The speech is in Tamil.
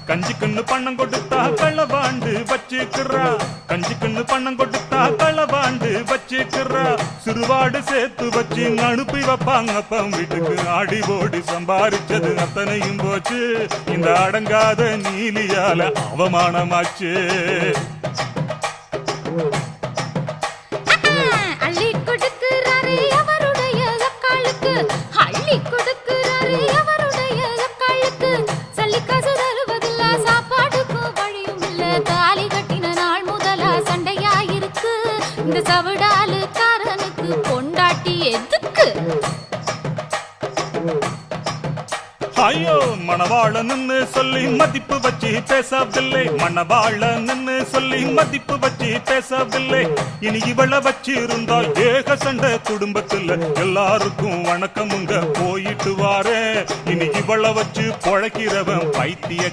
கஞ்சிக்குன்னு பணம் கொடுத்தா களவாண்டு வச்சுக்கிறா, கஞ்சிக்குன்னு பணம் கொடுத்தா களவாண்டு வச்சுக்கிறா. சிறுவாடு சேர்த்து வச்சு அனுப்பி வைப்பாங்க அப்பம் வீட்டுக்கு. ஆடி ஓடி சம்பாரிச்சது அத்தனையும் போச்சு, இந்த அடங்காத நீலியால அவமானமாச்சு. அள்ளி கொடுக்கிறாரே அவருடைய அக்காளுக்கு, அள்ளி கொடுக்கிறாரே அவருடைய அக்காளுக்கு. சல்லிக்காசு தருவதில்ல, சாப்பாடுக்கும் வழியும் இல்ல. தாலி கட்டின நாள் முதலா சண்டையாயிருக்கு. இந்த சவடாலுக்காரனுக்கு பொண்டாட்டி எதுக்கு? ஐயோ மணவாளன்னு சொல்லி மதிப்பு வச்சு பேசவில்லை, மணவாளன்னு சொல்லி மதிப்பு வச்சு பேசவில்லை. இனி இவளை வச்சு இருந்தா ஏக சண்டை குடும்பத்துல. எல்லாருக்கும் வணக்கமுங்க போயிட்டு வாரே. இனி இவளை வச்சு பொழைக்கிறவன் பைத்திய